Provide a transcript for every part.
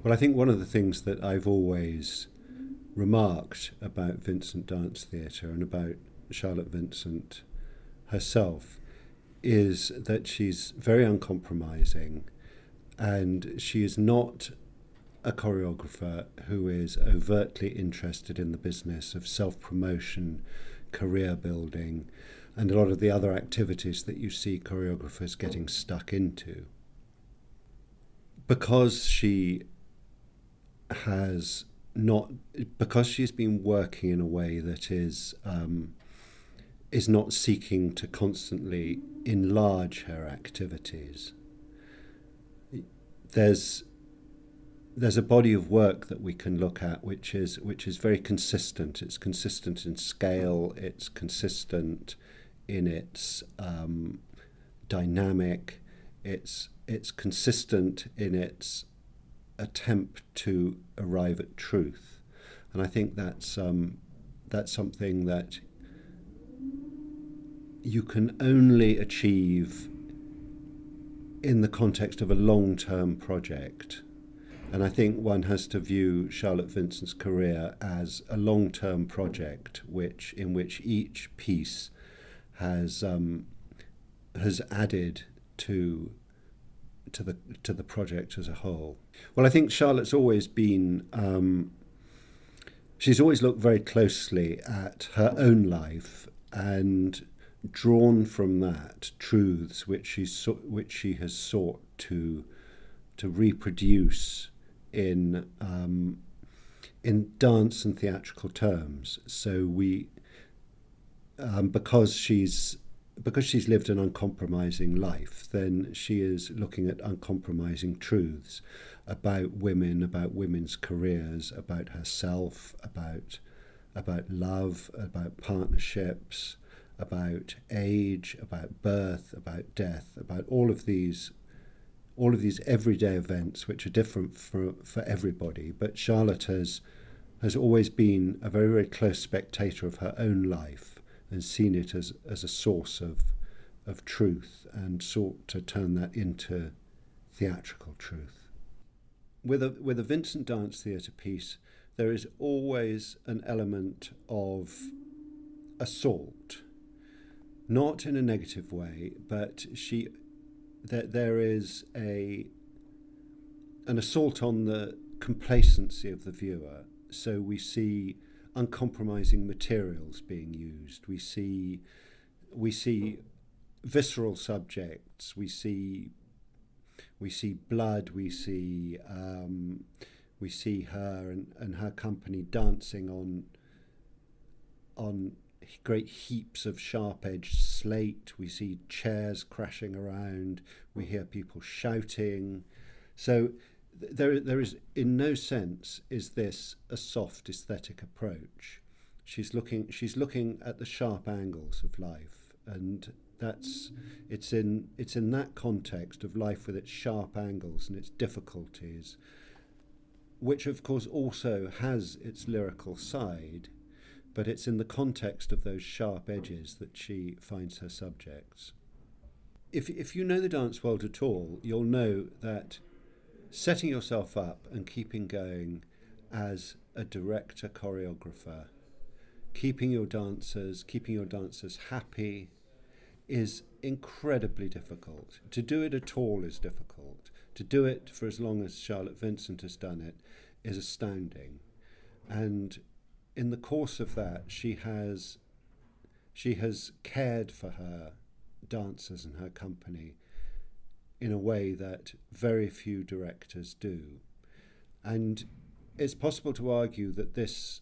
Well, I think one of the things that I've always remarked about Vincent Dance Theatre and about Charlotte Vincent herself is that she's very uncompromising, and she is not a choreographer who is overtly interested in the business of self-promotion, career building, and a lot of the other activities that you see choreographers getting stuck into. Because she has not, because she's been working in a way that is not seeking to constantly enlarge her activities, there's a body of work that we can look at which is very consistent. It's consistent in scale. It's consistent in its dynamic. It's consistent in its attempt to arrive at truth, and I think that's something that you can only achieve in the context of a long-term project. And I think one has to view Charlotte Vincent's career as a long-term project, in which each piece has added to the project as a whole. Well, I think Charlotte's always been. She's always looked very closely at her own life and drawn from that truths which she has sought to reproduce in dance and theatrical terms. So because she's lived an uncompromising life, then she is looking at uncompromising truths about women, about women's careers, about herself, about love, about partnerships, about age, about birth, about death, about all of these everyday events which are different for everybody. But Charlotte has always been a very, very close spectator of her own life and seen it as a source of truth, and sought to turn that into theatrical truth. With a Vincent Dance Theatre piece, there is always an element of assault, not in a negative way, but there is an assault on the complacency of the viewer. So we see uncompromising materials being used. We see visceral subjects. We see blood. We see her and her company dancing on great heaps of sharp-edged slate. We see chairs crashing around. We hear people shouting. So there is, in no sense is this a soft aesthetic approach. She's looking at the sharp angles of life, and it's in that context of life with its sharp angles and its difficulties, which of course also has its lyrical side, but it's in the context of those sharp edges that she finds her subjects. If you know the dance world at all, you'll know that setting yourself up and keeping going as a director choreographer, keeping your dancers happy, is incredibly difficult. To do it at all is difficult. To do it for as long as Charlotte Vincent has done it is astounding. And in the course of that, she has cared for her dancers and her company in a way that very few directors do. And it's possible to argue that this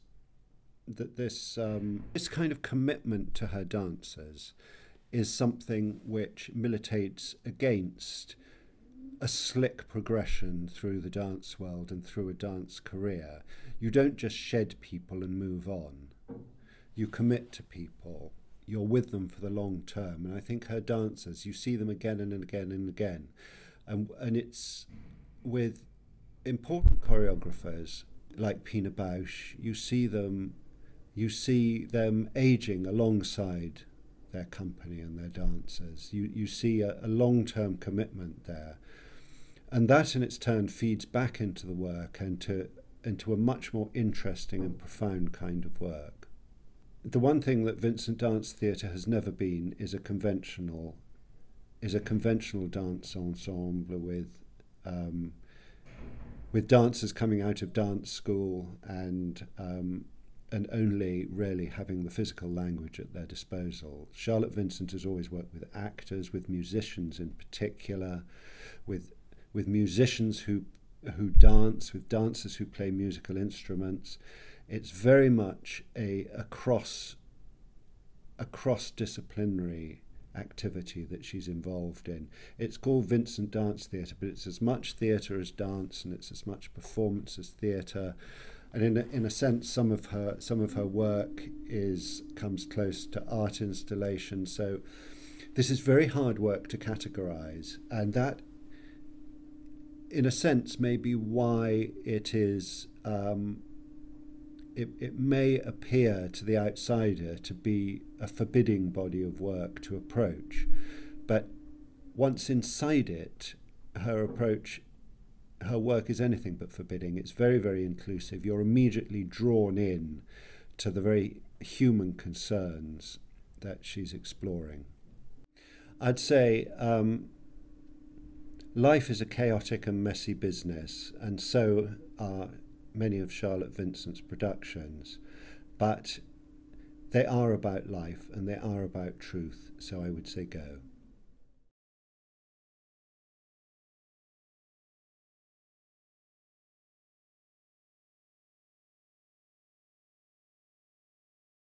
kind of commitment to her dancers is something which militates against a slick progression through the dance world and through a dance career. You don't just shed people and move on. You commit to people. You're with them for the long term. And I think her dancers, you see them again and again and again. And it's with important choreographers like Pina Bausch, you see them aging alongside their company and their dancers. You see a long-term commitment there. And that in its turn feeds back into the work and into a much more interesting and profound kind of work. The one thing that Vincent Dance Theatre has never been is a conventional dance ensemble with dancers coming out of dance school and only really having the physical language at their disposal. Charlotte Vincent has always worked with actors, with musicians in particular, with musicians who dance, with dancers who play musical instruments. It's very much a cross-disciplinary activity that she's involved in. It's called Vincent Dance Theatre, but it's as much theatre as dance, and it's as much performance as theatre. And in a sense, some of her work comes close to art installation. So this is very hard work to categorise, and that, in a sense, may be why it is. It may appear to the outsider to be a forbidding body of work to approach, but once inside it, her work is anything but forbidding. It's very, very inclusive. You're immediately drawn in to the very human concerns that she's exploring. I'd say life is a chaotic and messy business, and so are many of Charlotte Vincent's productions, but they are about life and they are about truth, so I would say go.